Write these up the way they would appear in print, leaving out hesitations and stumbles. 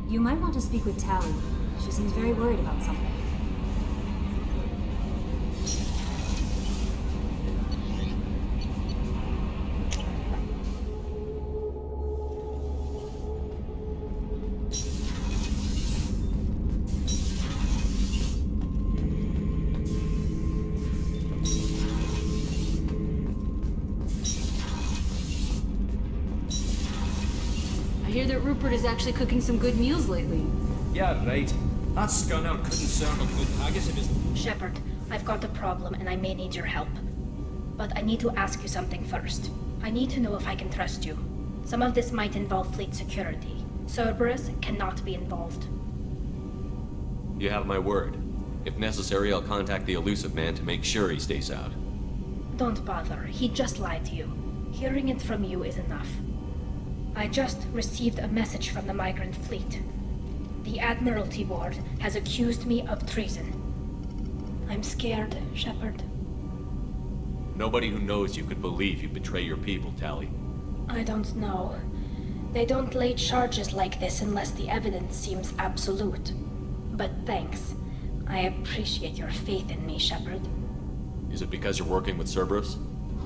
You might want to speak with Tali. She seems very worried about something. I hear that Rupert is actually cooking some good meals lately. Yeah, right. That scunner couldn't serve a good haggis if his... Shepard, I've got a problem and I may need your help. But I need to ask you something first. I need to know if I can trust you. Some of this might involve fleet security. Cerberus cannot be involved. You have my word. If necessary, I'll contact the elusive man to make sure he stays out. Don't bother. He just lied to you. Hearing it from you is enough. I just received a message from the migrant fleet. The Admiralty Board has accused me of treason. I'm scared, Shepard. Nobody who knows you could believe you betray your people, Tali. I don't know. They don't lay charges like this unless the evidence seems absolute. But thanks. I appreciate your faith in me, Shepard. Is it because you're working with Cerberus?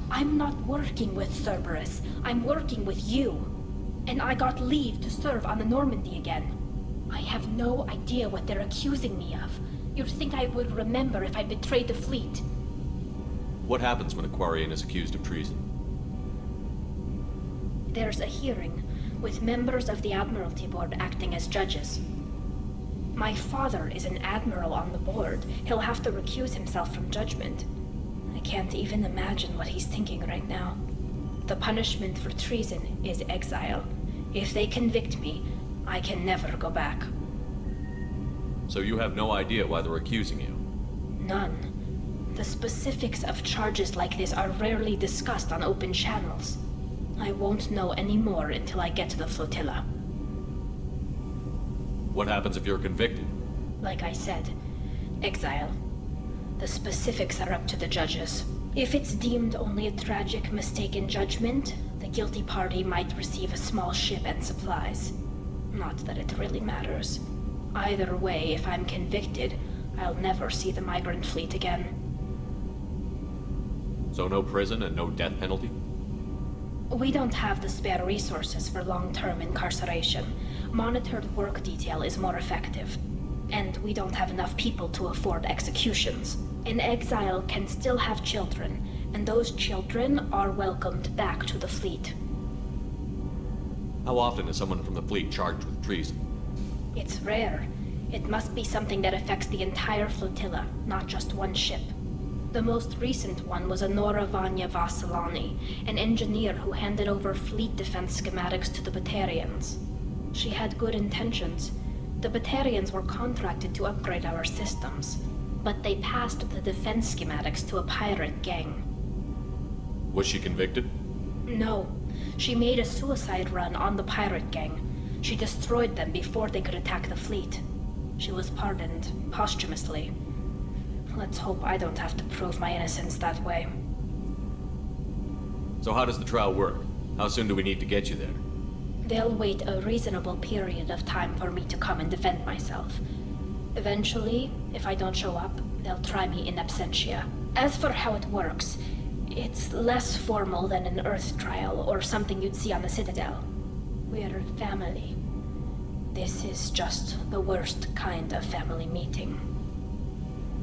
I'm not working with Cerberus. I'm working with you. And I got leave to serve on the Normandy again. I have no idea what they're accusing me of. You'd think I would remember if I betrayed the fleet. What happens when a Quarian is accused of treason? There's a hearing, with members of the Admiralty Board acting as judges. My father is an admiral on the board. He'll have to recuse himself from judgment. I can't even imagine what he's thinking right now. The punishment for treason is exile. If they convict me, I can never go back. So you have no idea why they're accusing you? None. The specifics of charges like this are rarely discussed on open channels. I won't know any more until I get to the flotilla. What happens if you're convicted? Like I said, exile. The specifics are up to the judges. If it's deemed only a tragic mistake in judgment, the guilty party might receive a small ship and supplies. Not that it really matters. Either way, if I'm convicted, I'll never see the migrant fleet again. So no prison and no death penalty? We don't have the spare resources for long-term incarceration. Monitored work detail is more effective. And we don't have enough people to afford executions. An exile can still have children, and those children are welcomed back to the fleet. How often is someone from the fleet charged with treason? It's rare. It must be something that affects the entire flotilla, not just one ship. The most recent one was Honora Vanya Vassilani, an engineer who handed over fleet defense schematics to the Batarians. She had good intentions. The Batarians were contracted to upgrade our systems, but they passed the defense schematics to a pirate gang. Was she convicted? No. She made a suicide run on the pirate gang. She destroyed them before they could attack the fleet. She was pardoned, posthumously. Let's hope I don't have to prove my innocence that way. So how does the trial work? How soon do we need to get you there? They'll wait a reasonable period of time for me to come and defend myself. Eventually, if I don't show up, they'll try me in absentia. As for how it works, it's less formal than an Earth trial or something you'd see on the Citadel. We're family. This is just the worst kind of family meeting.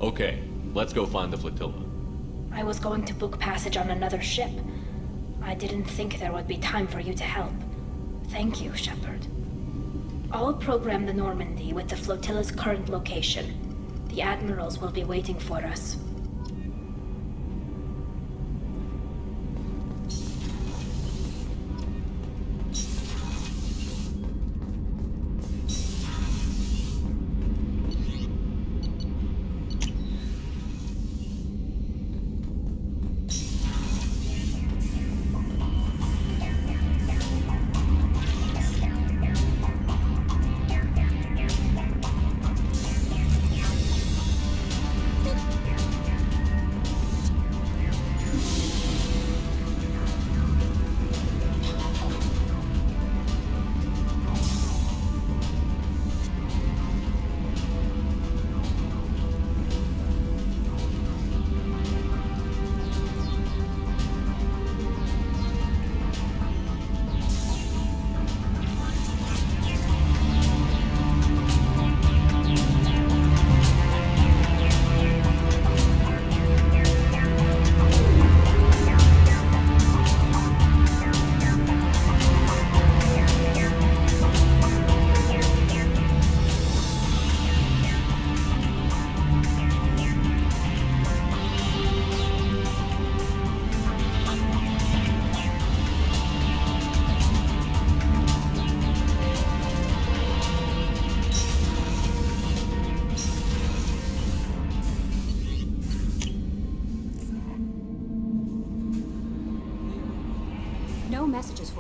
Okay, let's go find the flotilla. I was going to book passage on another ship. I didn't think there would be time for you to help. Thank you, Shepard. I'll program the Normandy with the flotilla's current location. The admirals will be waiting for us.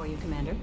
you, Commander.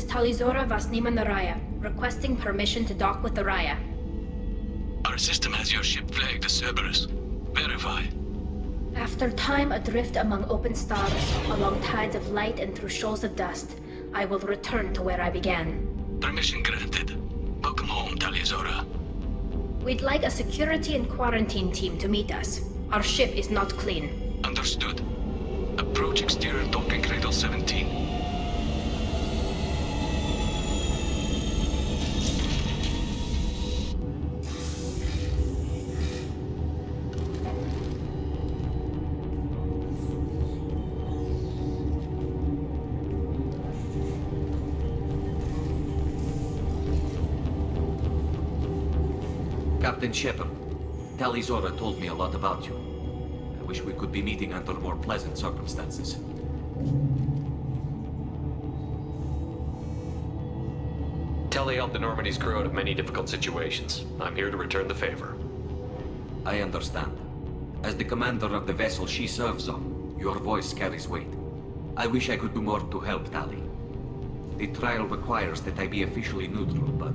Tali Vasnima Naraya, requesting permission to dock with the Raya. Our system has your ship flagged as Cerberus. Verify. After time adrift among open stars, along tides of light and through shoals of dust, I will return to where I began. Permission granted. Welcome home, Tali. We'd like a security and quarantine team to meet us. Our ship is not clean. Understood. Approach exterior docking cradle 17. Captain Shepard, Tali told me a lot about you. I wish we could be meeting under more pleasant circumstances. Tali helped the Normandy's crew out of many difficult situations. I'm here to return the favor. I understand. As the commander of the vessel she serves on, your voice carries weight. I wish I could do more to help Tali. The trial requires that I be officially neutral, but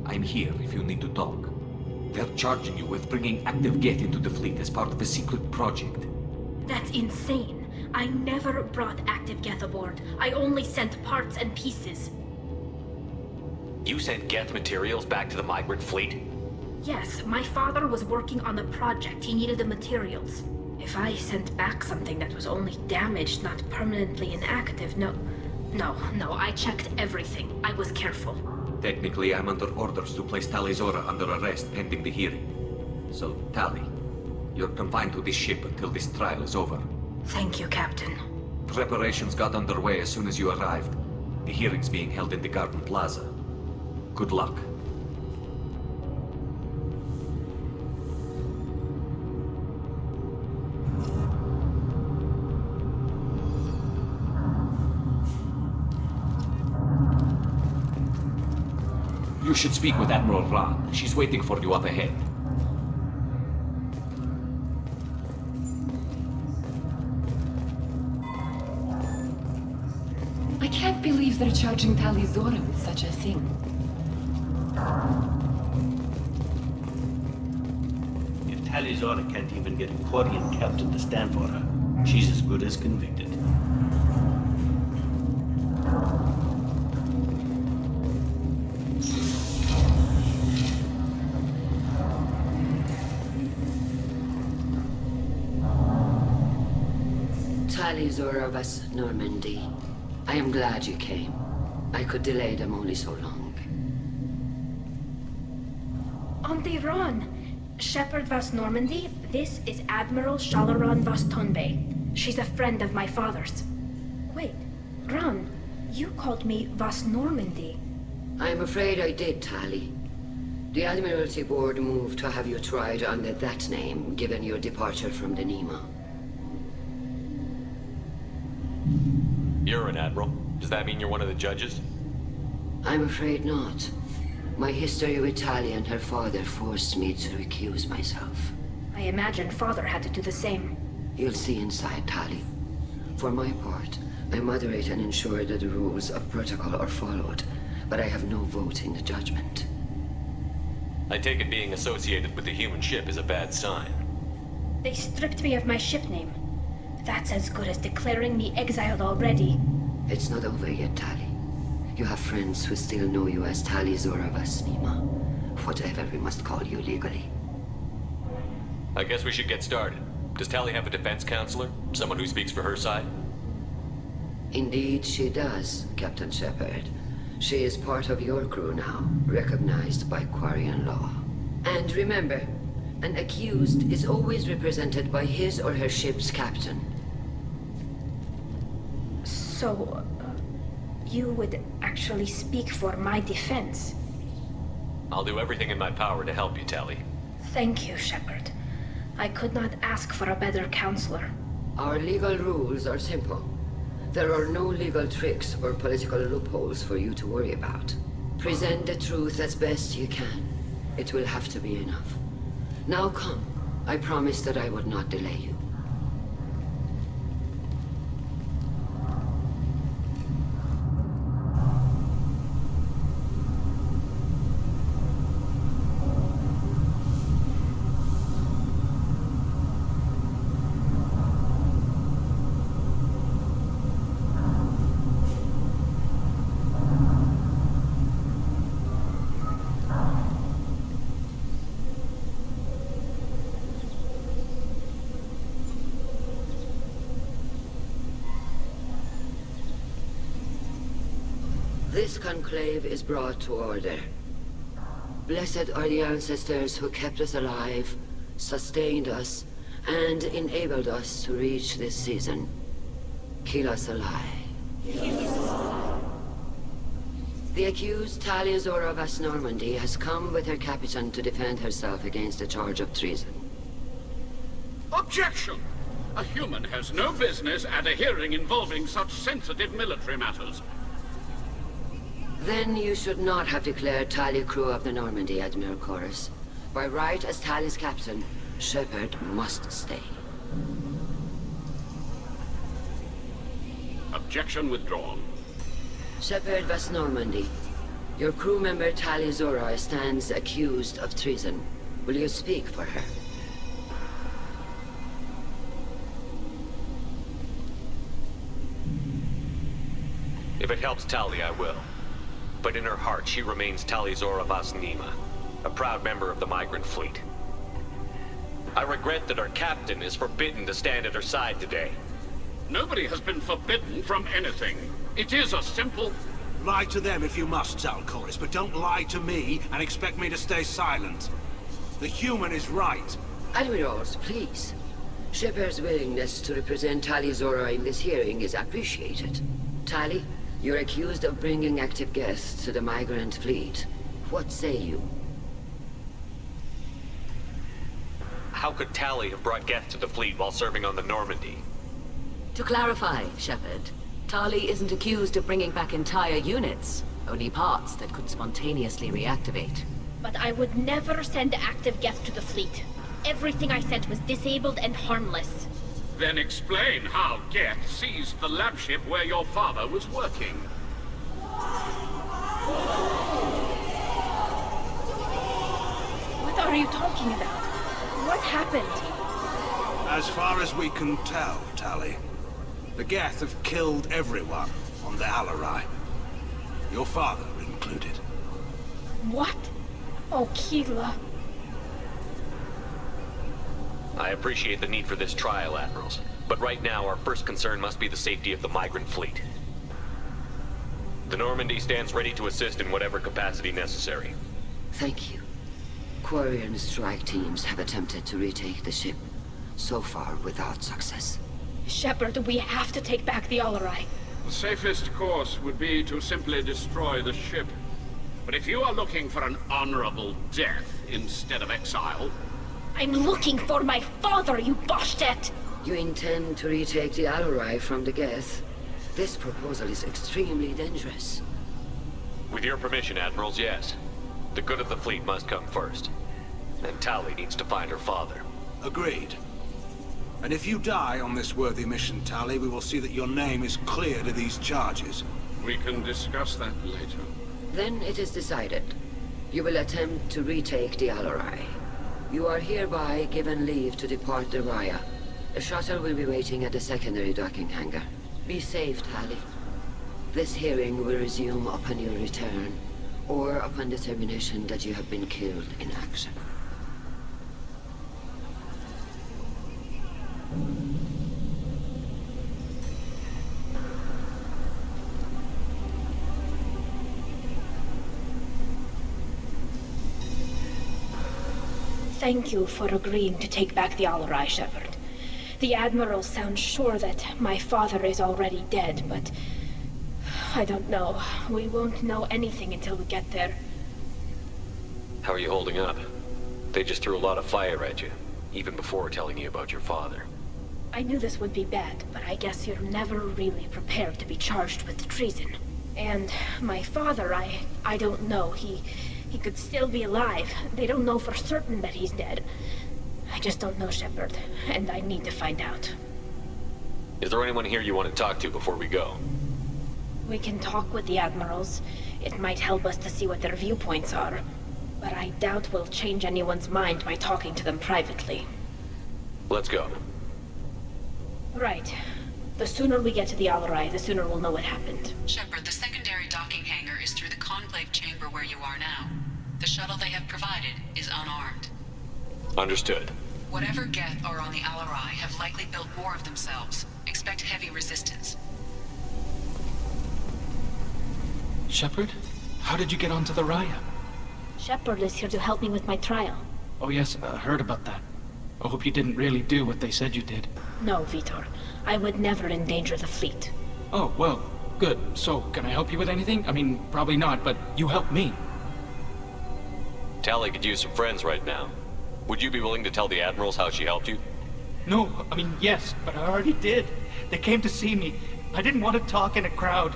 I'm here if you need to talk. They're charging you with bringing active Geth into the fleet as part of a secret project. That's insane. I never brought active Geth aboard. I only sent parts and pieces. You sent Geth materials back to the migrant fleet? Yes, my father was working on a project. He needed the materials. If I sent back something that was only damaged, not permanently inactive, no, I checked everything. I was careful. Technically, I'm under orders to place Tali under arrest pending the hearing. So, Tali, you're confined to this ship until this trial is over. Thank you, Captain. Preparations got underway as soon as you arrived. The hearing's being held in the Garden Plaza. Good luck. You should speak with Admiral Rand. She's waiting for you up ahead. I can't believe they're charging Tali with such a thing. If Tali can't even get a Quarian captain to stand for her, she's as good as convicted. Tali Vas Normandy. I am glad you came. I could delay them only so long. Ante Ron! Shepard Vas Normandy, this is Admiral Shalaran Vas Tonbe. She's a friend of my father's. Wait, Ron, you called me Vas Normandy. I'm afraid I did, Tali. The Admiralty Board moved to have you tried under that name, given your departure from the Nima. You're an admiral. Does that mean you're one of the judges? I'm afraid not. My history with Tali and her father forced me to recuse myself. I imagine father had to do the same. You'll see inside, Tali. For my part, I moderate and ensure that the rules of protocol are followed, but I have no vote in the judgment. I take it being associated with the human ship is a bad sign. They stripped me of my ship name. That's as good as declaring me exiled already. It's not over yet, Tali. You have friends who still know you as Tali Zora Vasnima. Whatever we must call you legally. I guess we should get started. Does Tali have a defense counselor? Someone who speaks for her side? Indeed, she does, Captain Shepard. She is part of your crew now, recognized by Quarian law. And remember, an accused is always represented by his or her ship's captain. So, you would actually speak for my defense? I'll do everything in my power to help you, Tali. Thank you, Shepard. I could not ask for a better counselor. Our legal rules are simple. There are no legal tricks or political loopholes for you to worry about. Present the truth as best you can. It will have to be enough. Now come. I promised that I would not delay you. This conclave is brought to order. Blessed are the ancestors who kept us alive, sustained us, and enabled us to reach this season. Keep us alive. The accused Tali Zora Vas Normandy has come with her captain to defend herself against a charge of treason. Objection! A human has no business at a hearing involving such sensitive military matters. Then you should not have declared Tali crew of the Normandy, Admiral Chorus. By right as Tali's captain, Shepard must stay. Objection withdrawn. Shepard Vas Normandy, your crew member Tali Zora stands accused of treason. Will you speak for her? If it helps Tali, I will. But in her heart, she remains Tali Zora Vas Nima, a proud member of the migrant fleet. I regret that our captain is forbidden to stand at her side today. Nobody has been forbidden from anything. It is a simple... Lie to them if you must, Zalcoris, but don't lie to me and expect me to stay silent. The human is right. Admirals, please. Shepard's willingness to represent Tali Zora in this hearing is appreciated. Tali, you're accused of bringing active guests to the migrant fleet. What say you? How could Tali have brought guests to the fleet while serving on the Normandy? To clarify, Shepard, Tali isn't accused of bringing back entire units, only parts that could spontaneously reactivate. But I would never send active guests to the fleet. Everything I sent was disabled and harmless. Then explain how Geth seized the lab ship where your father was working. What are you talking about? What happened? As far as we can tell, Tali, the Geth have killed everyone on the Alarai. Your father included. What? Oh, Keela. I appreciate the need for this trial, Admirals. But right now, our first concern must be the safety of the migrant fleet. The Normandy stands ready to assist in whatever capacity necessary. Thank you. Quarian strike teams have attempted to retake the ship, so far without success. Shepard, we have to take back the Alarai. The safest course would be to simply destroy the ship. But if you are looking for an honorable death instead of exile... I'm looking for my father, you bastet! You intend to retake the Alarai from the Geth? This proposal is extremely dangerous. With your permission, Admirals, yes. The good of the fleet must come first. And Tali needs to find her father. Agreed. And if you die on this worthy mission, Tali, we will see that your name is cleared of these charges. We can discuss that later. Then it is decided. You will attempt to retake the Alarai. You are hereby given leave to depart the Raya. A shuttle will be waiting at the secondary docking hangar. Be safe, Tali. This hearing will resume upon your return, or upon determination that you have been killed in action. Thank you for agreeing to take back the Alarai, Shepard. The Admiral sounds sure that my father is already dead, but... I don't know. We won't know anything until we get there. How are you holding up? They just threw a lot of fire at you, even before telling you about your father. I knew this would be bad, but I guess you're never really prepared to be charged with treason. And my father, I don't know. He could still be alive. They don't know for certain that he's dead. I just don't know, Shepard, and I need to find out. Is there anyone here you want to talk to before we go? We can talk with the Admirals. It might help us to see what their viewpoints are. But I doubt we'll change anyone's mind by talking to them privately. Let's go. Right. The sooner we get to the Alarai, the sooner we'll know what happened. Shepard, the secondary docking hangar is through the Conclave chamber where you are now. The shuttle they have provided is unarmed. Understood. Whatever Geth are on the Alarai have likely built more of themselves. Expect heavy resistance. Shepard? How did you get onto the Raya? Shepard is here to help me with my trial. Oh yes, I heard about that. I hope you didn't really do what they said you did. No, Vitor. I would never endanger the fleet. Oh, well, good. So, can I help you with anything? I mean, probably not, but you helped me. Tali could use some friends right now. Would you be willing to tell the Admirals how she helped you? No, I mean, yes, but I already did. They came to see me. I didn't want to talk in a crowd.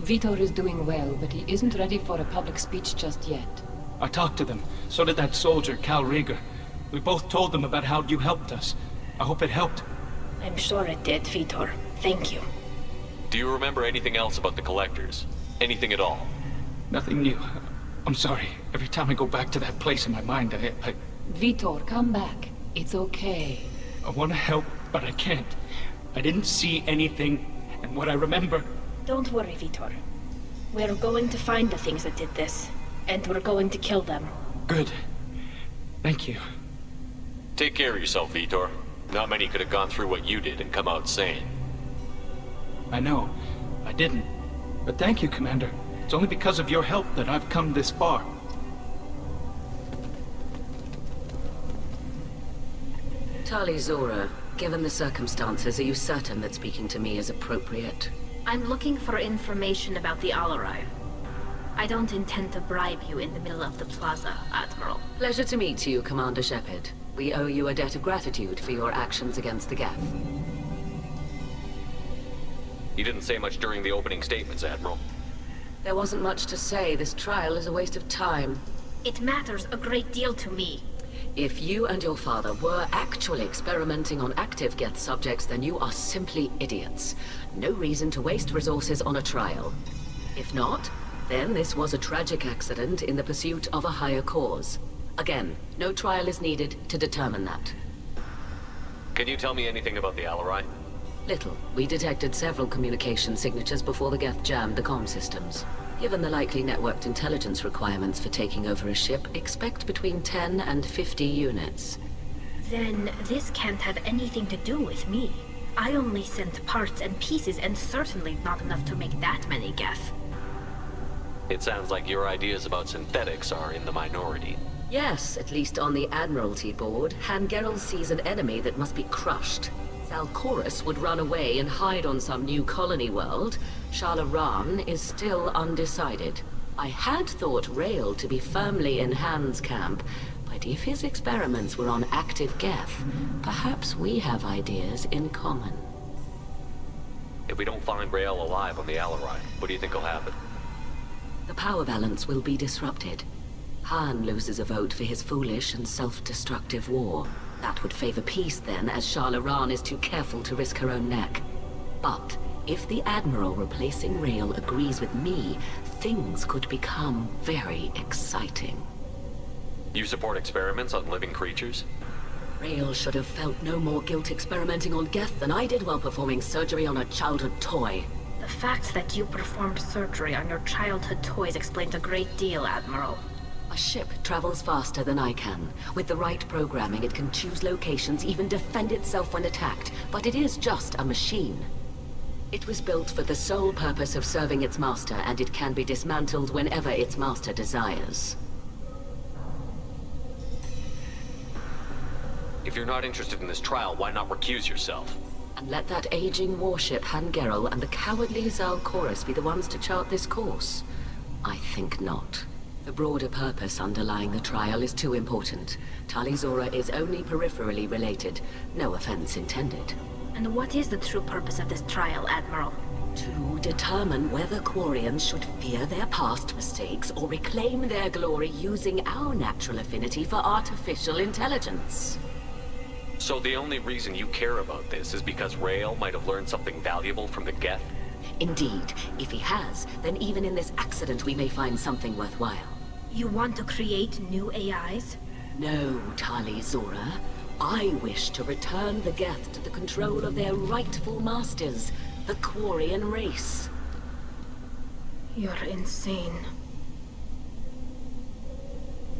Vitor is doing well, but he isn't ready for a public speech just yet. I talked to them. So did that soldier, Cal Rieger. We both told them about how you helped us. I hope it helped. I'm sure it did, Vitor. Thank you. Do you remember anything else about the Collectors? Anything at all? Nothing new. I'm sorry. Every time I go back to that place in my mind, I... Vitor, come back. It's okay. I want to help, but I can't. I didn't see anything, and what I remember... Don't worry, Vitor. We're going to find the things that did this, and we're going to kill them. Good. Thank you. Take care of yourself, Vitor. Not many could have gone through what you did and come out sane. I know. I didn't. But thank you, Commander. It's only because of your help that I've come this far. Tali Zora, given the circumstances, are you certain that speaking to me is appropriate? I'm looking for information about the Alarai. I don't intend to bribe you in the middle of the plaza, Admiral. Pleasure to meet you, Commander Shepard. We owe you a debt of gratitude for your actions against the Geth. You didn't say much during the opening statements, Admiral. There wasn't much to say. This trial is a waste of time. It matters a great deal to me. If you and your father were actually experimenting on active Geth subjects, then you are simply idiots. No reason to waste resources on a trial. If not, then this was a tragic accident in the pursuit of a higher cause. Again, no trial is needed to determine that. Can you tell me anything about the Alarai? Little. We detected several communication signatures before the Geth jammed the comm systems. Given the likely networked intelligence requirements for taking over a ship, expect between 10 and 50 units. Then this can't have anything to do with me. I only sent parts and pieces, and certainly not enough to make that many Geth. It sounds like your ideas about synthetics are in the minority. Yes, at least on the Admiralty board, Hangerel sees an enemy that must be crushed. Salchorus would run away and hide on some new colony world. Shalaran is still undecided. I had thought Rael to be firmly in Han's camp, but if his experiments were on active Geth, perhaps we have ideas in common. If we don't find Rael alive on the Alarai, what do you think will happen? The power balance will be disrupted. Han loses a vote for his foolish and self-destructive war. That would favor peace then, as Shala Ran is too careful to risk her own neck. But if the Admiral replacing Rael agrees with me, things could become very exciting. You support experiments on living creatures? Rael should have felt no more guilt experimenting on Geth than I did while performing surgery on a childhood toy. The fact that you performed surgery on your childhood toys explains a great deal, Admiral. A ship travels faster than I can. With the right programming, it can choose locations, even defend itself when attacked. But it is just a machine. It was built for the sole purpose of serving its master, and it can be dismantled whenever its master desires. If you're not interested in this trial, why not recuse yourself? And let that aging warship Han Gerel and the cowardly Zal Chorus be the ones to chart this course? I think not. The broader purpose underlying the trial is too important. Tali Zora is only peripherally related. No offense intended. And what is the true purpose of this trial, Admiral? To determine whether Quarians should fear their past mistakes or reclaim their glory using our natural affinity for artificial intelligence. So the only reason you care about this is because Rael might have learned something valuable from the Geth? Indeed. If he has, then even in this accident we may find something worthwhile. You want to create new AIs? No, Tali Zora. I wish to return the Geth to the control of their rightful masters, the Quarian race. You're insane.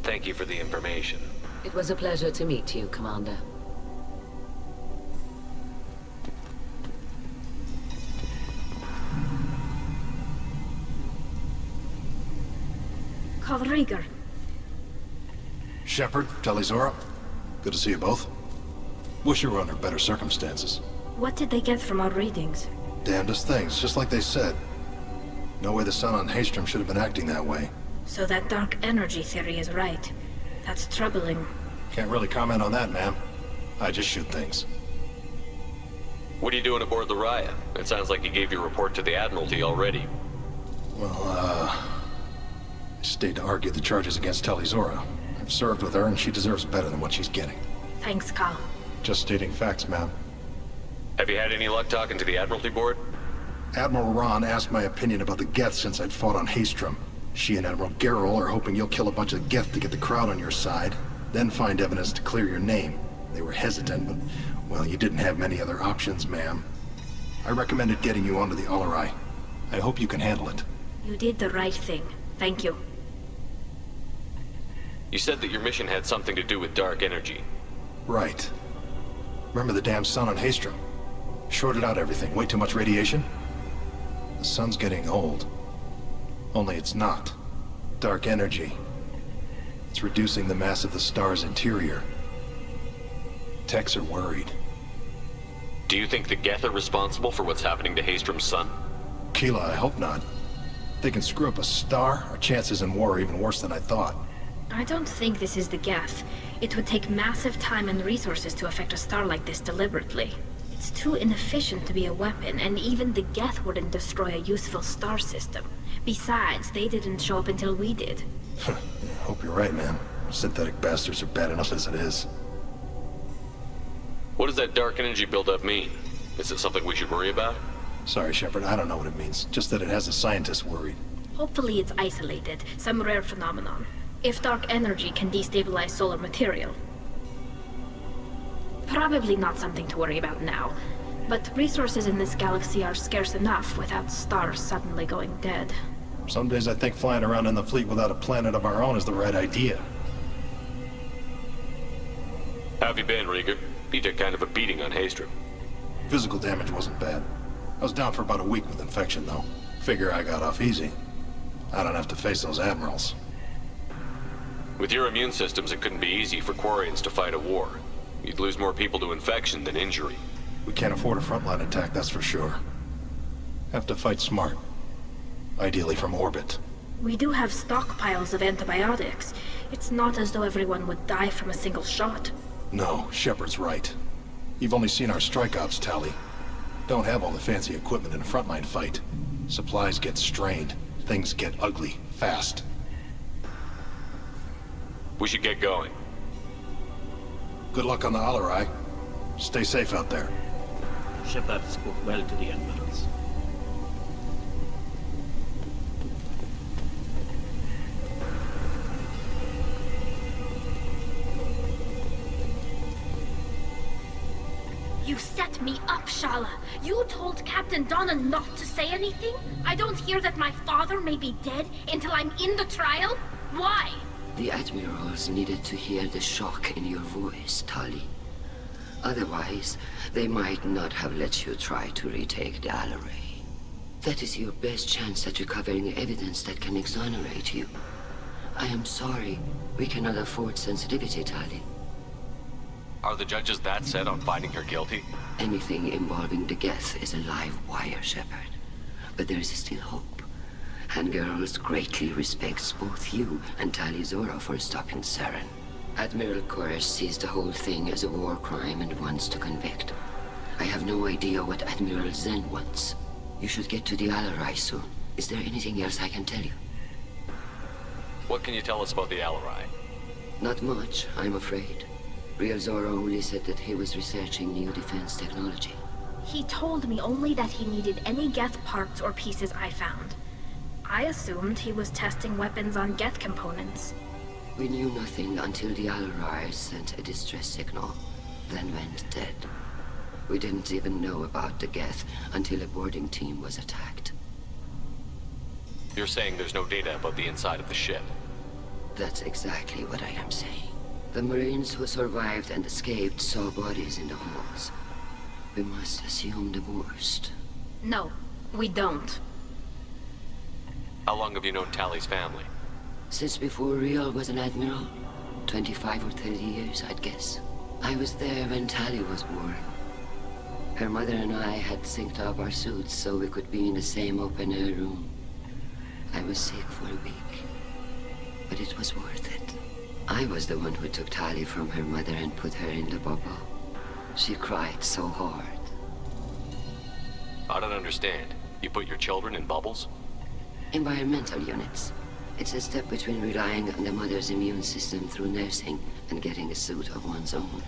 Thank you for the information. It was a pleasure to meet you, Commander. Rieger. Shepard, Tali Zora. Good to see you both. Wish you were under better circumstances. What did they get from our readings? Damnedest things, just like they said. No way the sun on Haystrom should have been acting that way. So that dark energy theory is right. That's troubling. Can't really comment on that, ma'am. I just shoot things. What are you doing aboard the Raya? It sounds like you gave your report to the Admiralty already. Well, I stayed to argue the charges against Tali Zora. I've served with her, and she deserves better than what she's getting. Thanks, Cal. Just stating facts, ma'am. Have you had any luck talking to the Admiralty board? Admiral Ron asked my opinion about the Geth since I'd fought on Haystrom. She and Admiral Gerrel are hoping you'll kill a bunch of Geth to get the crowd on your side, then find evidence to clear your name. They were hesitant, but, well, you didn't have many other options, ma'am. I recommended getting you onto the Alarai. I hope you can handle it. You did the right thing. Thank you. You said that your mission had something to do with dark energy. Right. Remember the damn sun on Haystrom? Shorted out everything. Way too much radiation? The sun's getting old. Only it's not. Dark energy. It's reducing the mass of the star's interior. Techs are worried. Do you think the Geth are responsible for what's happening to Haystrom's sun? Keela, I hope not. If they can screw up a star, our chances in war are even worse than I thought. I don't think this is the Geth. It would take massive time and resources to affect a star like this deliberately. It's too inefficient to be a weapon, and even the Geth wouldn't destroy a useful star system. Besides, they didn't show up until we did. Hope you're right, man. Synthetic bastards are bad enough as it is. What does that dark energy buildup mean? Is it something we should worry about? Sorry, Shepard, I don't know what it means. Just that it has the scientists worried. Hopefully it's isolated, some rare phenomenon. If dark energy can destabilize solar material. Probably not something to worry about now. But resources in this galaxy are scarce enough without stars suddenly going dead. Some days I think flying around in the fleet without a planet of our own is the right idea. How have you been, Rieger? You took kind of a beating on Haystrom. Physical damage wasn't bad. I was down for about a week with infection, though. Figure I got off easy. I don't have to face those admirals. With your immune systems, it couldn't be easy for Quarians to fight a war. You'd lose more people to infection than injury. We can't afford a frontline attack, that's for sure. Have to fight smart. Ideally from orbit. We do have stockpiles of antibiotics. It's not as though everyone would die from a single shot. No, Shepard's right. You've only seen our strike ops, Tali. Don't have all the fancy equipment in a frontline fight. Supplies get strained. Things get ugly, fast. We should get going. Good luck on the Alarai. Stay safe out there. Shepard spoke well to the admirals. You set me up, Shala. You told Captain Donna not to say anything? I don't hear that my father may be dead until I'm in the trial? Why? The admirals needed to hear the shock in your voice, Tali. Otherwise, they might not have let you try to retake the Alarai. That is your best chance at recovering evidence that can exonerate you. I am sorry. We cannot afford sensitivity, Tali. Are the judges that set on finding her guilty? Anything involving the Geth is a live wire, Shepard. But there is still hope. Hangirls greatly respects both you and Tali Zora for stopping Saren. Admiral Koresh sees the whole thing as a war crime and wants to convict. I have no idea what Admiral Zen wants. You should get to the Alarai soon. Is there anything else I can tell you? What can you tell us about the Alarai? Not much, I'm afraid. Real Zora only said that he was researching new defense technology. He told me only that he needed any Geth parts or pieces I found. I assumed he was testing weapons on Geth components. We knew nothing until the Alarai sent a distress signal, then went dead. We didn't even know about the Geth until a boarding team was attacked. You're saying there's no data about the inside of the ship? That's exactly what I am saying. The Marines who survived and escaped saw bodies in the halls. We must assume the worst. No, we don't. How long have you known Tali's family? Since before Riel was an admiral. 25 or 30 years, I'd guess. I was there when Tali was born. Her mother and I had synced up our suits so we could be in the same open-air room. I was sick for a week, but it was worth it. I was the one who took Tali from her mother and put her in the bubble. She cried so hard. I don't understand. You put your children in bubbles? Environmental units. It's a step between relying on the mother's immune system through nursing and getting a suit of one's own.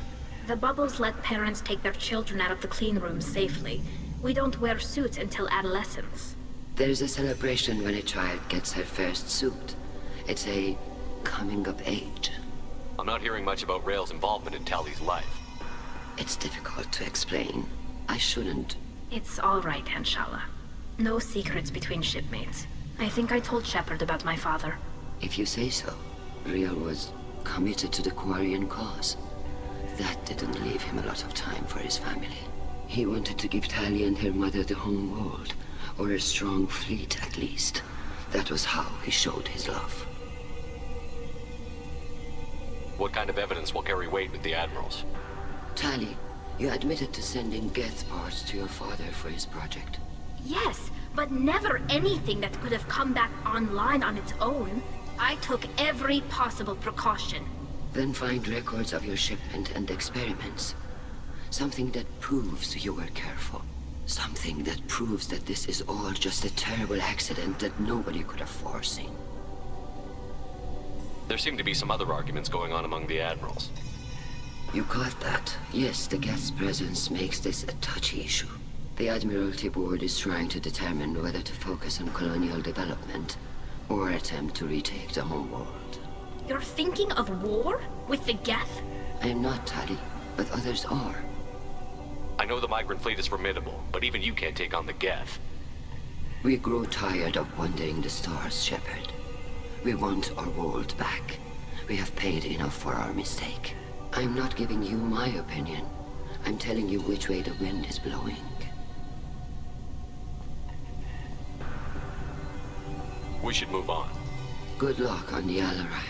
The bubbles let parents take their children out of the clean rooms safely. We don't wear suits until adolescence. There's a celebration when a child gets her first suit. It's a coming of age. I'm not hearing much about Rael's involvement in Tali's life. It's difficult to explain. I shouldn't. It's all right, Anshala. No secrets between shipmates. I think I told Shepard about my father. If you say so. Riel was committed to the Quarian cause. That didn't leave him a lot of time for his family. He wanted to give Tali and her mother the home world, or a strong fleet at least. That was how he showed his love. What kind of evidence will carry weight with the admirals? Tali, you admitted to sending Geth parts to your father for his project. Yes, but never anything that could have come back online on its own. I took every possible precaution. Then find records of your shipment and experiments. Something that proves you were careful. Something that proves that this is all just a terrible accident that nobody could have foreseen. There seem to be some other arguments going on among the admirals. You caught that. Yes, the Geth's presence makes this a touchy issue. The Admiralty Board is trying to determine whether to focus on colonial development or attempt to retake the home world. You're thinking of war? With the Geth? I am not, Tali, but others are. I know the migrant fleet is formidable, but even you can't take on the Geth. We grow tired of wandering the stars, Shepard. We want our world back. We have paid enough for our mistake. I'm not giving you my opinion. I'm telling you which way the wind is blowing. We should move on. Good luck on the Alarai.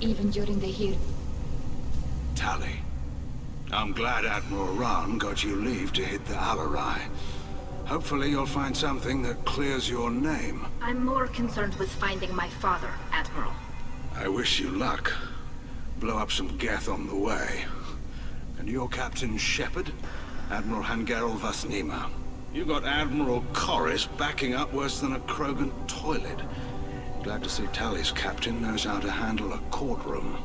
Even during the hearing. Tali, I'm glad Admiral Rahn got you leave to hit the Alarai. Hopefully you'll find something that clears your name. I'm more concerned with finding my father, Admiral. I wish you luck. Blow up some Geth on the way. And your Captain Shepard? Admiral Hangerel Vasnima. You got Admiral Koris backing up worse than a Krogan toilet. Glad to see Tali's captain knows how to handle a courtroom.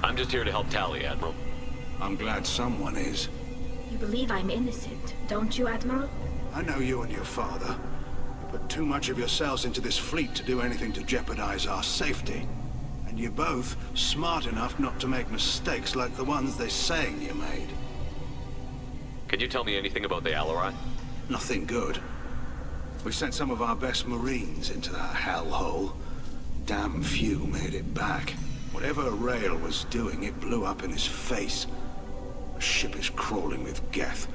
I'm just here to help Tali, Admiral. I'm glad someone is. You believe I'm innocent, don't you, Admiral? I know you and your father. You put too much of yourselves into this fleet to do anything to jeopardize our safety. And you're both smart enough not to make mistakes like the ones they're saying you made. Can you tell me anything about the Alarai? Nothing good. We sent some of our best Marines into that hellhole. Damn few made it back. Whatever Rail was doing, it blew up in his face. The ship is crawling with Geth.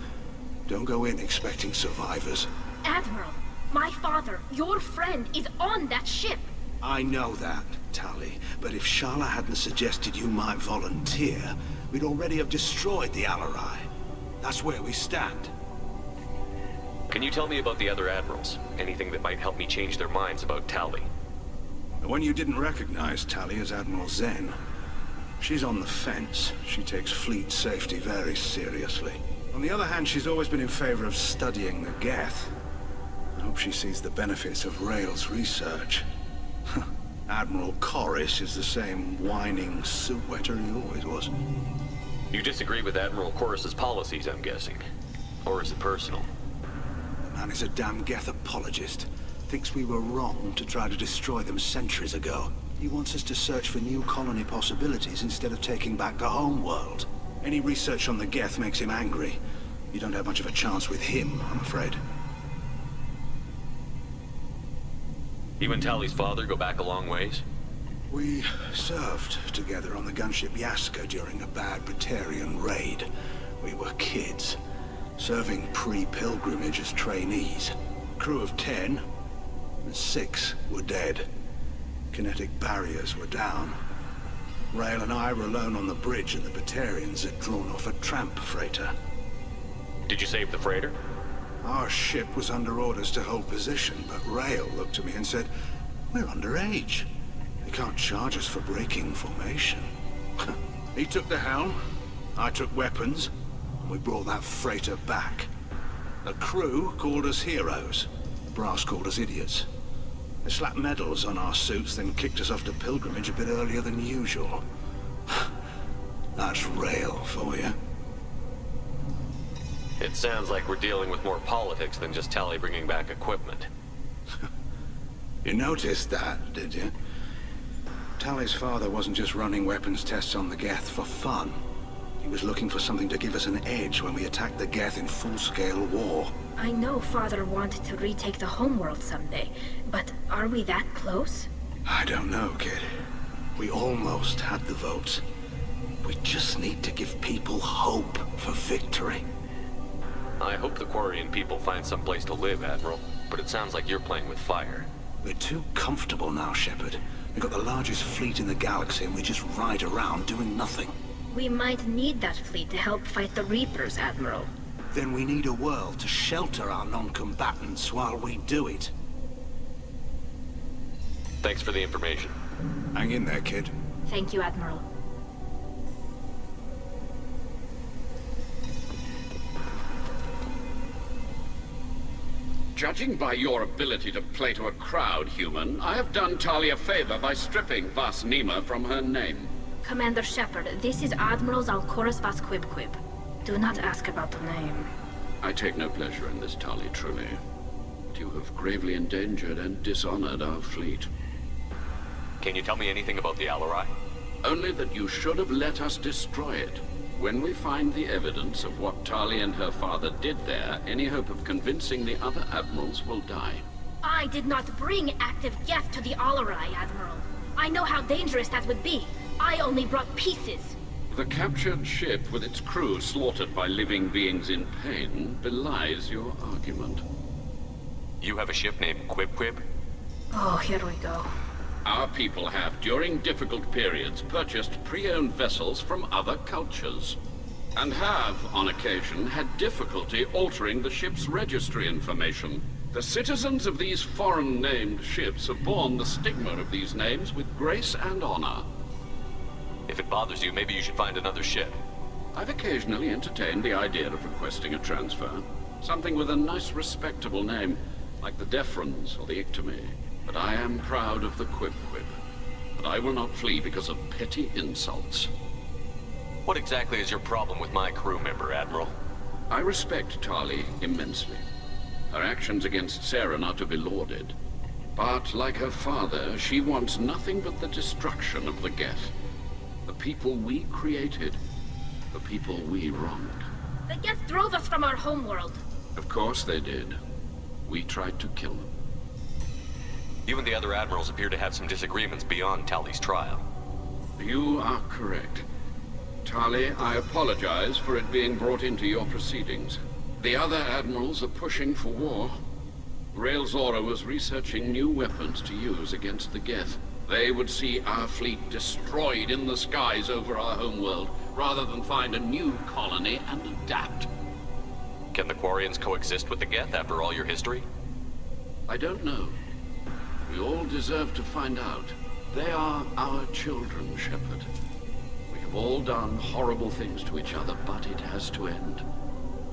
Don't go in expecting survivors. Admiral, my father, your friend, is on that ship. I know that, Tali, but if Shala hadn't suggested you might volunteer, we'd already have destroyed the Alarai. That's where we stand. Can you tell me about the other admirals? Anything that might help me change their minds about Tali? The one you didn't recognize, Tali, is Admiral Zen. She's on the fence. She takes fleet safety very seriously. On the other hand, she's always been in favor of studying the Geth. I hope she sees the benefits of Rail's research. Admiral Corris is the same whining suit-wetter he always was. You disagree with Admiral Corris's policies, I'm guessing. Or is it personal? The man is a damn Geth apologist. Thinks we were wrong to try to destroy them centuries ago. He wants us to search for new colony possibilities instead of taking back the home world. Any research on the Geth makes him angry. You don't have much of a chance with him, I'm afraid. You and Tali's father go back a long ways? We served together on the gunship Yaska during a bad Batarian raid. We were kids, serving pre-pilgrimage as trainees. Crew of 10, and 6 were dead. Kinetic barriers were down. Rail and I were alone on the bridge, and the Batarians had drawn off a tramp freighter. Did you save the freighter? Our ship was under orders to hold position, but Rail looked at me and said, "We're underage. They can't charge us for breaking formation." He took the helm, I took weapons, and we brought that freighter back. The crew called us heroes. Brass called us idiots. They slapped medals on our suits, then kicked us off to pilgrimage a bit earlier than usual. That's Rail for you. It sounds like we're dealing with more politics than just Tali bringing back equipment. You noticed that, did you? Tali's father wasn't just running weapons tests on the Geth for fun. He was looking for something to give us an edge when we attacked the Geth in full-scale war. I know Father wanted to retake the homeworld someday, but are we that close? I don't know, kid. We almost had the votes. We just need to give people hope for victory. I hope the Quarian people find some place to live, Admiral, but it sounds like you're playing with fire. We're too comfortable now, Shepard. We've got the largest fleet in the galaxy and we just ride around doing nothing. We might need that fleet to help fight the Reapers, Admiral. Then we need a world to shelter our non-combatants while we do it. Thanks for the information. Hang in there, kid. Thank you, Admiral. Judging by your ability to play to a crowd, human, I have done Tali a favor by stripping Vas Nima from her name. Commander Shepard, this is Admiral Zalkoris Vas Quib. Do not ask about the name. I take no pleasure in this, Tali, truly. But you have gravely endangered and dishonored our fleet. Can you tell me anything about the Alarai? Only that you should have let us destroy it. When we find the evidence of what Tali and her father did there, any hope of convincing the other admirals will die. I did not bring active Geth to the Alarai, Admiral. I know how dangerous that would be. I only brought pieces. The captured ship with its crew slaughtered by living beings in pain belies your argument. You have a ship named Quib? Oh, here we go. Our people have, during difficult periods, purchased pre-owned vessels from other cultures. And have, on occasion, had difficulty altering the ship's registry information. The citizens of these foreign-named ships have borne the stigma of these names with grace and honor. If it bothers you, maybe you should find another ship. I've occasionally entertained the idea of requesting a transfer. Something with a nice, respectable name, like the Defrons or the Ictomy. But I am proud of the Quib-Quib. But I will not flee because of petty insults. What exactly is your problem with my crew member, Admiral? I respect Tali immensely. Her actions against Saren are to be lauded. But, like her father, she wants nothing but the destruction of the Geth. The people we created. The people we wronged. The Geth drove us from our homeworld. Of course they did. We tried to kill them. You and the other admirals appear to have some disagreements beyond Tali's trial. You are correct. Tali, I apologize for it being brought into your proceedings. The other admirals are pushing for war. Rael Zora was researching new weapons to use against the Geth. They would see our fleet destroyed in the skies over our homeworld, rather than find a new colony and adapt. Can the Quarians coexist with the Geth after all your history? I don't know. We all deserve to find out. They are our children, Shepard. We have all done horrible things to each other, but it has to end.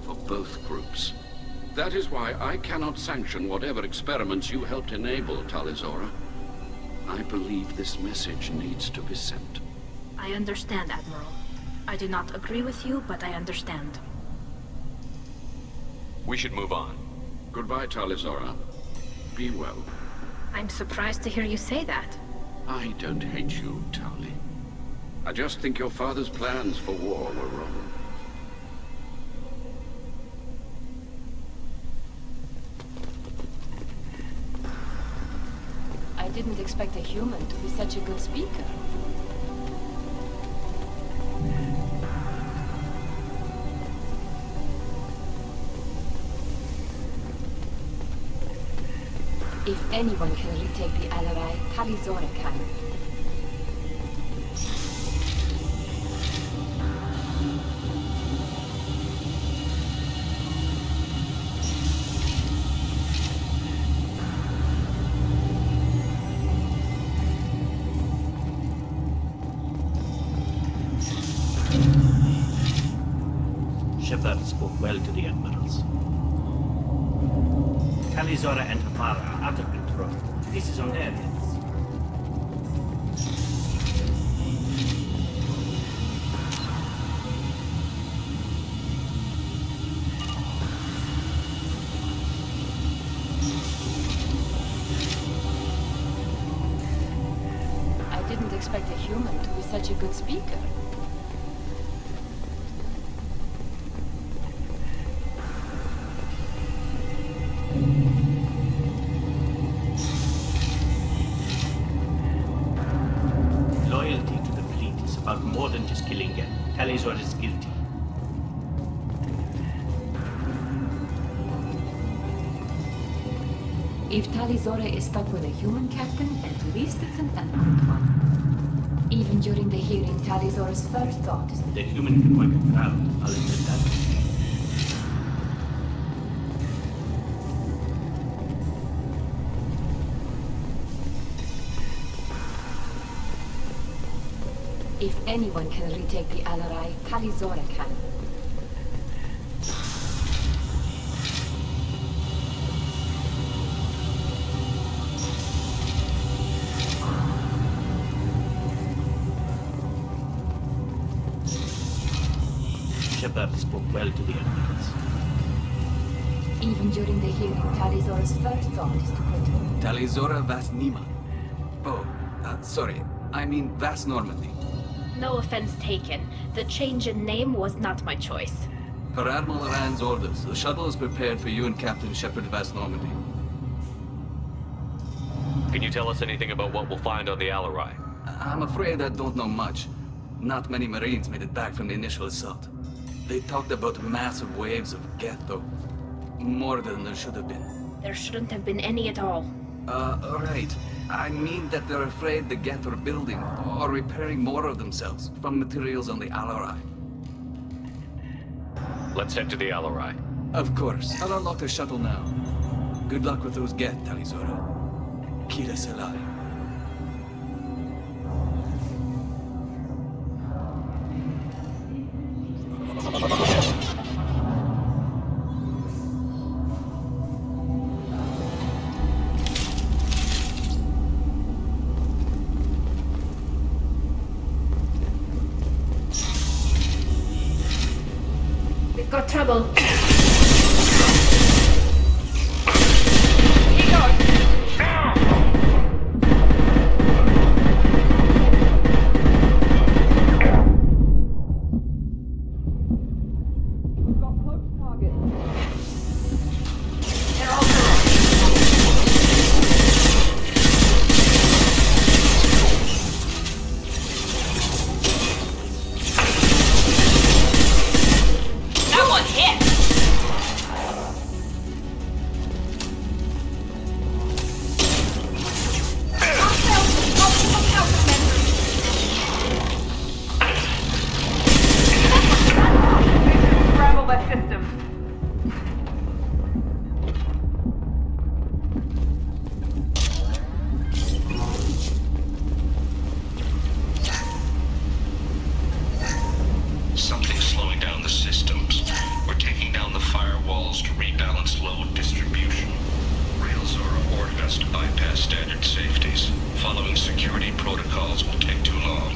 For both groups. That is why I cannot sanction whatever experiments you helped enable, Tali Zora. I believe this message needs to be sent. I understand, Admiral. I do not agree with you, but I understand. We should move on. Goodbye, Tali Zora. Be well. I'm surprised to hear you say that. I don't hate you, Tali. I just think your father's plans for war were wrong. I didn't expect a human to be such a good speaker. If anyone can retake the Alarai, Tali Zora can. Shepard spoke well to the admirals. Tali Zora and her father are out of control. This is on their heads. I didn't expect a human to be such a good speaker. Loyalty to the fleet is about more than just killing them. Tali Zora is guilty. If Tali Zora is stuck with a human captain, at least it's an unarmed one. Even during the hearing, Tali Zora's first thought is The human can work a crowd. I'll admit that. if anyone can retake the Alarai, Tali Zora can. Shepard spoke well to the admirals. Even during the hearing, Tali Zora's first thought is to protect. Tali Zora Vas Nima. Oh, sorry. I mean Vas Normandy. No offense taken. The change in name was not my choice. Per Admiral Rand's orders, the shuttle is prepared for you and Captain Shepard Vas Normandy. Can you tell us anything about what we'll find on the Alarai? I'm afraid I don't know much. Not many Marines made it back from the initial assault. They talked about massive waves of Geth, though. More than there should have been. There shouldn't have been any at all. Right. I mean that they're afraid the Geth are building or repairing more of themselves from materials on the Alarai. Let's head to the Alarai. Of course. I'll unlock the shuttle now. Good luck with those Geth, Tali Zora. Kira Selai. Got trouble. That one hit! Scramble that system. Something's slowing down the systems. We're taking down the firewalls to rebalance load distribution. Railzora ordered us to bypass standard safeties. Following security protocols will take too long.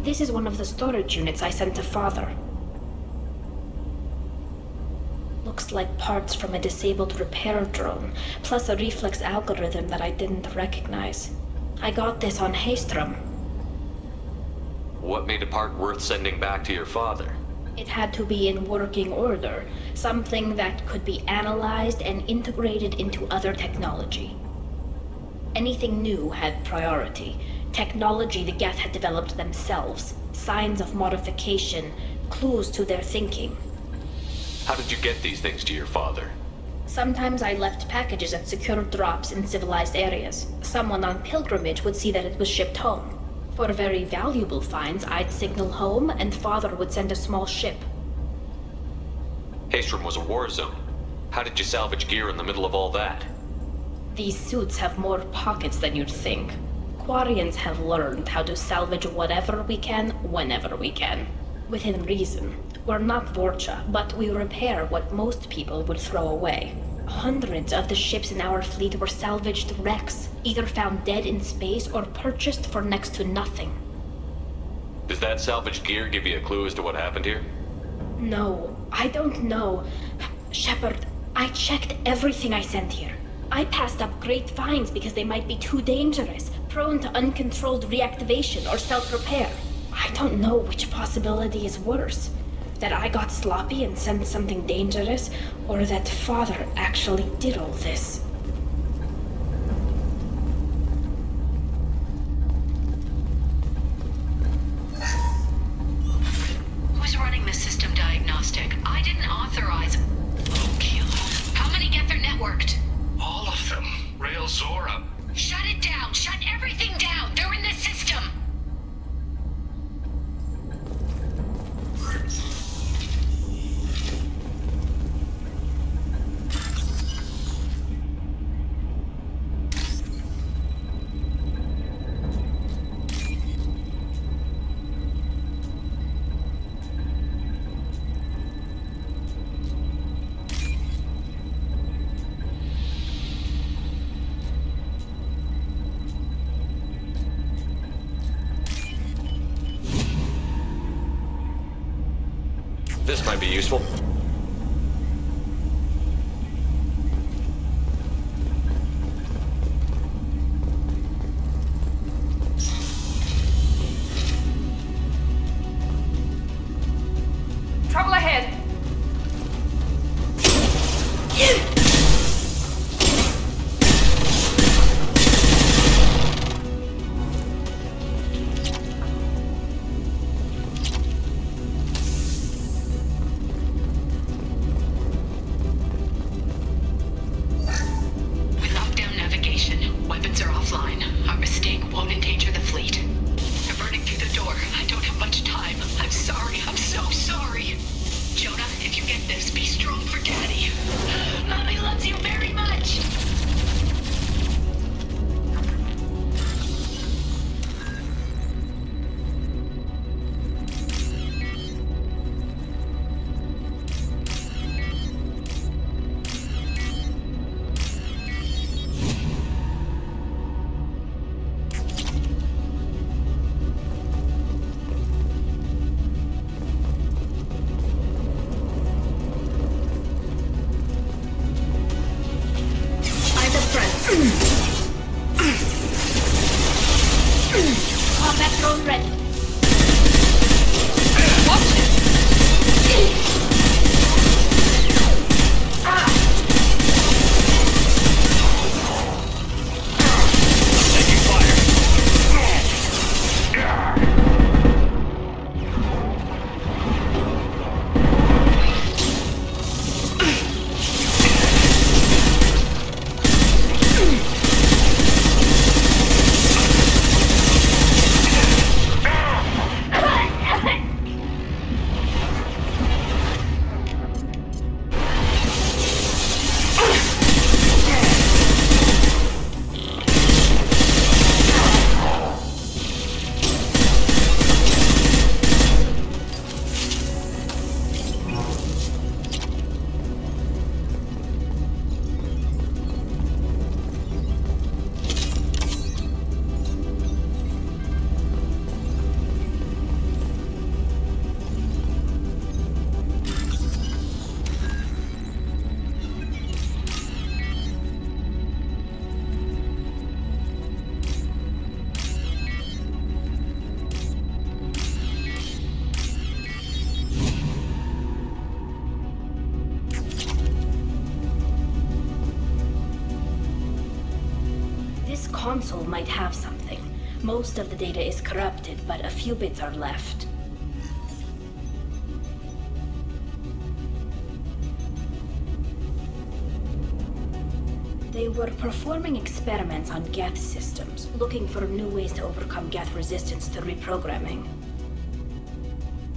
This is one of the storage units I sent to Father. Looks like parts from a disabled repair drone, plus a reflex algorithm that I didn't recognize. I got this on Haystrom. What made a part worth sending back to your father? It had to be in working order, something that could be analyzed and integrated into other technology. Anything new had priority. Technology the Geth had developed themselves, signs of modification, clues to their thinking. How did you get these things to your father? Sometimes I left packages at secure drops in civilized areas. Someone on pilgrimage would see that it was shipped home. For very valuable finds, I'd signal home, and Father would send a small ship. Haystrom was a war zone. How did you salvage gear in the middle of all that? These suits have more pockets than you'd think. Quarians have learned how to salvage whatever we can, whenever we can. Within reason. We're not Vorcha, but we repair what most people would throw away. Hundreds of the ships in our fleet were salvaged wrecks, either found dead in space or purchased for next to nothing. Does that salvaged gear give you a clue as to what happened here? No, I don't know. Shepard, I checked everything I sent here. I passed up great finds because they might be too dangerous, prone to uncontrolled reactivation or self-repair. I don't know which possibility is worse. That I got sloppy and sent something dangerous, or that Father actually did all this. Who's running the system diagnostic? I didn't authorize. Oh, kill. How many get their networked? All of them. Railzora. Shut it down! Shut everything down! They're in the system! This might be useful. Trouble ahead. This console might have something. Most of the data is corrupted, but a few bits are left. They were performing experiments on Geth systems, looking for new ways to overcome Geth resistance to reprogramming.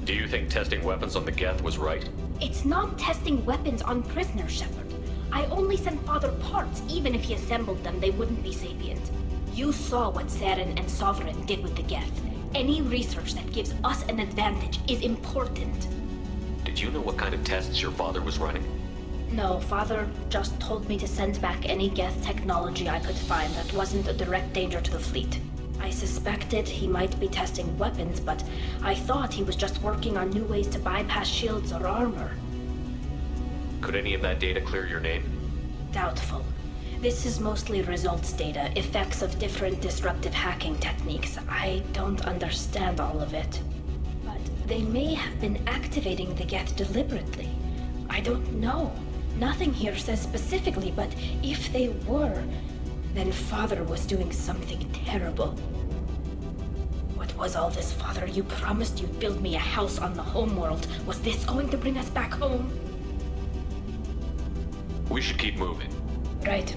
Do you think testing weapons on the Geth was right? It's not testing weapons on prisoners, Shepard. I only sent Father parts. Even if he assembled them, they wouldn't be sapient. You saw what Saren and Sovereign did with the Geth. Any research that gives us an advantage is important. Did you know what kind of tests your father was running? No, Father just told me to send back any Geth technology I could find that wasn't a direct danger to the fleet. I suspected he might be testing weapons, but I thought he was just working on new ways to bypass shields or armor. Could any of that data clear your name? Doubtful. This is mostly results data, effects of different disruptive hacking techniques. I don't understand all of it. But they may have been activating the Geth deliberately. I don't know. Nothing here says specifically, but if they were, then Father was doing something terrible. What was all this, Father? You promised you'd build me a house on the homeworld. Was this going to bring us back home? We should keep moving. Right.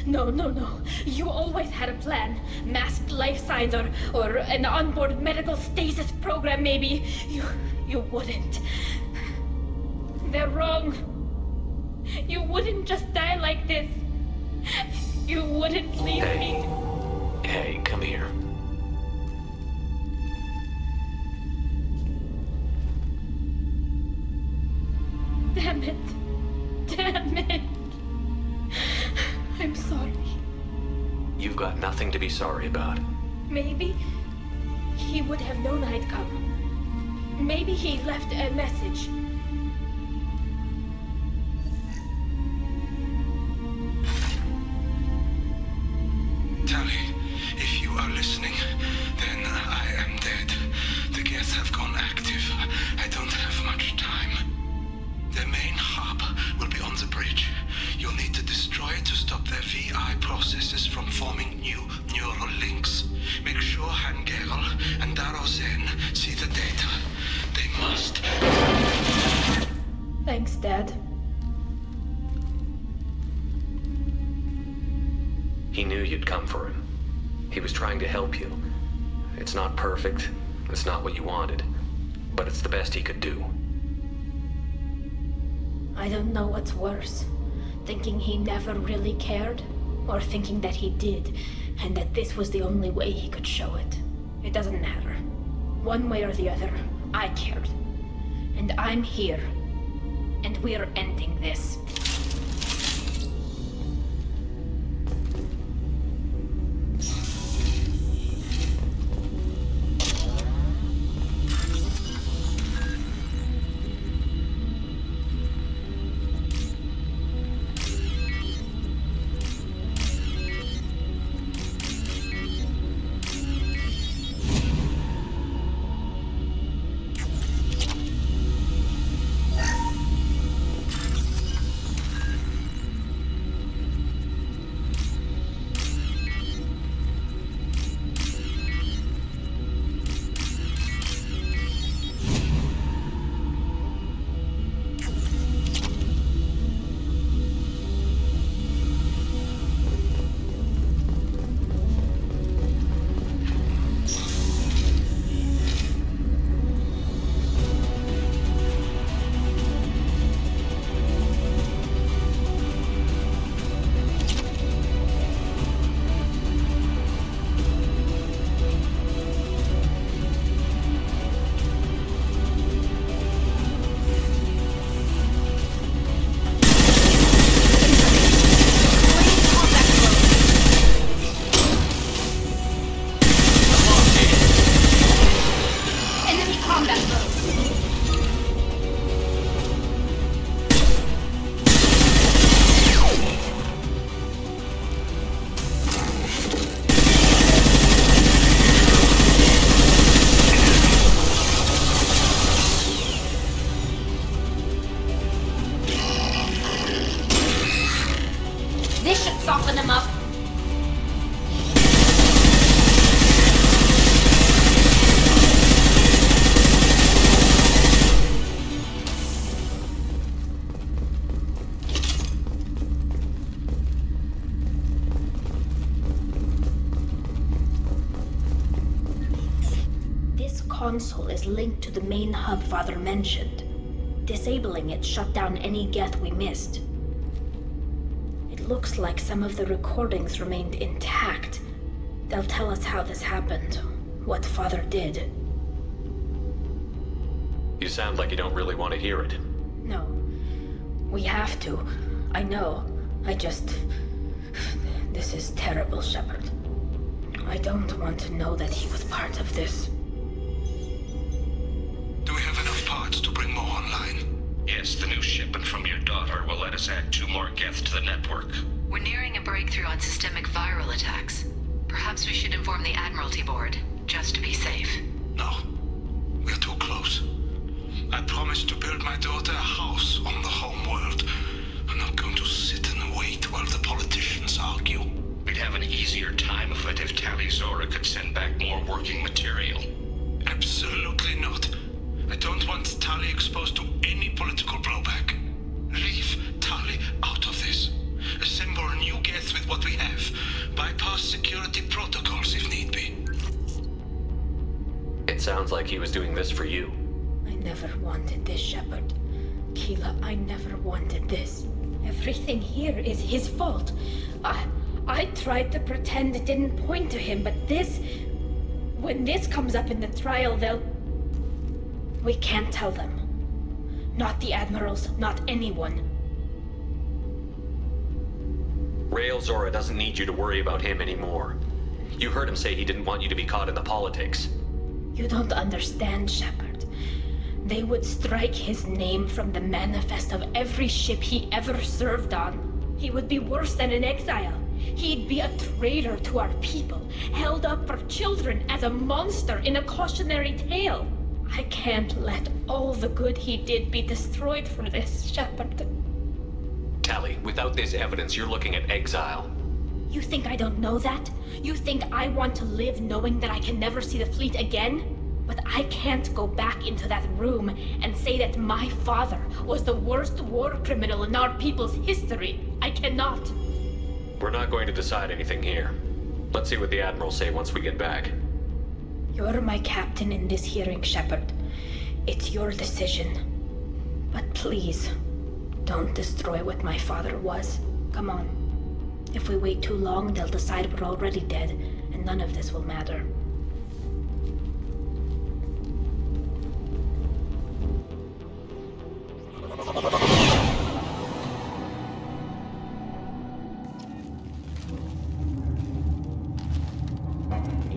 No. You always had a plan. Masked life signs or an onboard medical stasis program, maybe. You wouldn't. They're wrong. You wouldn't just die like this. You wouldn't leave me. Hey, come here. Damn it. I'm sorry. You've got nothing to be sorry about. Maybe he would have known I'd come. Maybe he left a message. Tali, if you are listening, then I am dead. The Geth have gone active. I don't have much time. The main hub will be on the bridge. You'll need to destroy it to stop their VI processes from forming new neural links. Make sure Han Gerel and Daro Zen see the data. They must. He knew you'd come for him. He was trying to help you. It's not perfect. It's not what you wanted. But it's the best he could do. I don't know what's worse. Thinking he never really cared, or thinking that he did, and that this was the only way he could show it. It doesn't matter. One way or the other, I cared. And I'm here. And we're ending this. Console is linked to the main hub Father mentioned. Disabling it shut down any geth we missed. It looks like some of the recordings remained intact. They'll tell us how this happened, what Father did. You sound like you don't really want to hear it. No. We have to. I know. This is terrible, Shepard. I don't want to know that he was part of this. Do we have enough parts to bring more online? Yes, the new shipment from your daughter will let us add 2 more geth to the network. We're nearing a breakthrough on systemic viral attacks. Perhaps we should inform the Admiralty Board, just to be safe. No. We're too close. I promised to build my daughter a house on the home world. I'm not going to sit and wait while the politicians argue. We'd have an easier time of it if Tali Zora could send back more working material. Absolutely not. I don't want Tali exposed to any political blowback. Leave Tali out of this. Assemble new geth with what we have. Bypass security protocols if need be. It sounds like he was doing this for you. I never wanted this, Shepard. Keela, I never wanted this. Everything here is his fault. I tried to pretend it didn't point to him, but this... When this comes up in the trial, they'll... We can't tell them. Not the admirals, not anyone. Rael Zora doesn't need you to worry about him anymore. You heard him say he didn't want you to be caught in the politics. You don't understand, Shepard. They would strike his name from the manifest of every ship he ever served on. He would be worse than an exile. He'd be a traitor to our people, held up for children as a monster in a cautionary tale. I can't let all the good he did be destroyed for this, Shepard. Tali, without this evidence, you're looking at exile. You think I don't know that? You think I want to live knowing that I can never see the fleet again? But I can't go back into that room and say that my father was the worst war criminal in our people's history. I cannot. We're not going to decide anything here. Let's see what the Admirals say once we get back. You're my captain in this hearing, Shepard. It's your decision. But please, don't destroy what my father was. Come on. If we wait too long, they'll decide we're already dead, and none of this will matter.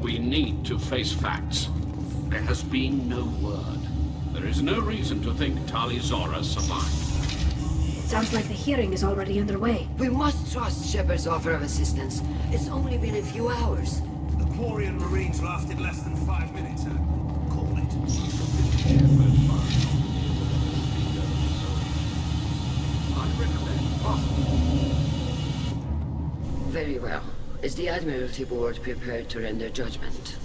We need to face facts. There has been no word. There is no reason to think Tali Zora survived. It sounds like the hearing is already underway. We must trust Shepard's offer of assistance. It's only been a few hours. The Quarian Marines lasted less than 5 minutes, Call it. Very well. Is the Admiralty Board prepared to render judgment?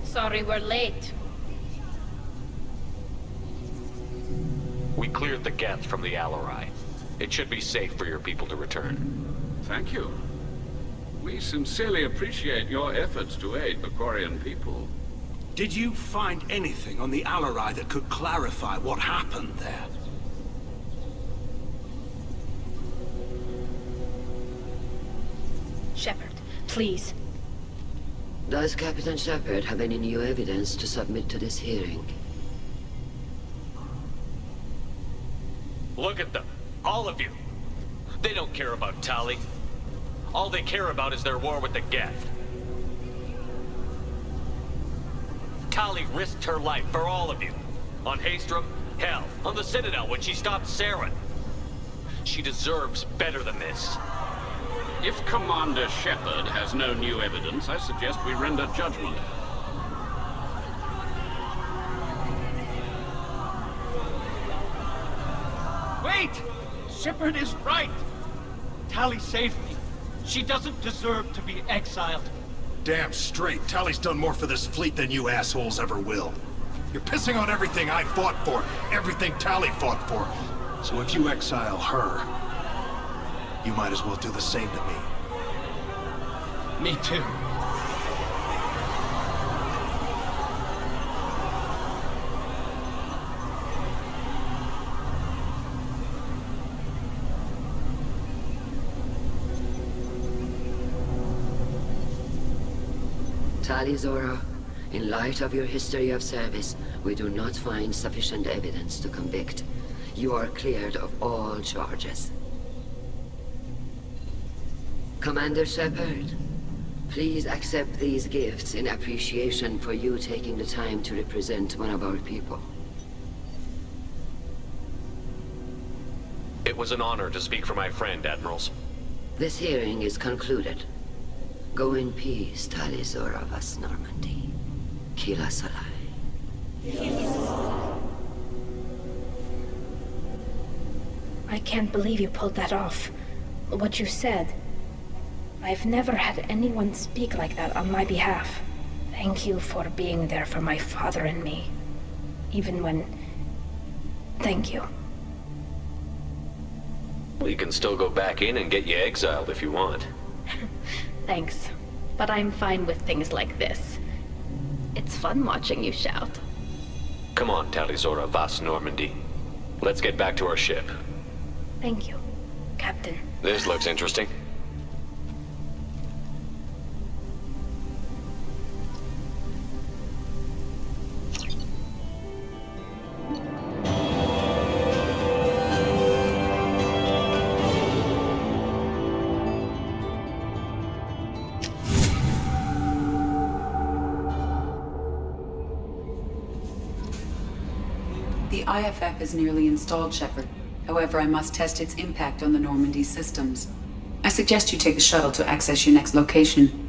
Sorry we're late. We cleared the Geth from the Alarai. It should be safe for your people to return. Thank you. We sincerely appreciate your efforts to aid the Quarian people. Did you find anything on the Alarai that could clarify what happened there? Shepard, please. Does Captain Shepard have any new evidence to submit to this hearing? Look at them. All of you. They don't care about Tali. All they care about is their war with the Geth. Tali risked her life for all of you. On Haestrom, hell, on the Citadel when she stopped Saren. She deserves better than this. If Commander Shepard has no new evidence, I suggest we render judgment. Wait! Shepard is right! Tali saved me. She doesn't deserve to be exiled. Damn straight. Tali's done more for this fleet than you assholes ever will. You're pissing on everything I fought for, everything Tali fought for. So if you exile her, you might as well do the same to me. Me too. Tali Zora, in light of your history of service, we do not find sufficient evidence to convict. You are cleared of all charges. Commander Shepard, please accept these gifts in appreciation for you taking the time to represent one of our people. It was an honor to speak for my friend, Admirals. This hearing is concluded. Go in peace, Tali Zora vas Normandy. Kila Salai. I can't believe you pulled that off. What you said. I've never had anyone speak like that on my behalf. Thank you for being there for my father and me. Even when... Thank you. We can still go back in and get you exiled if you want. Thanks. But I'm fine with things like this. It's fun watching you shout. Come on, Tali Zora vas Normandy. Let's get back to our ship. Thank you, Captain. This looks interesting. The IFF is nearly installed, Shepard. However, I must test its impact on the Normandy systems. I suggest you take the shuttle to access your next location.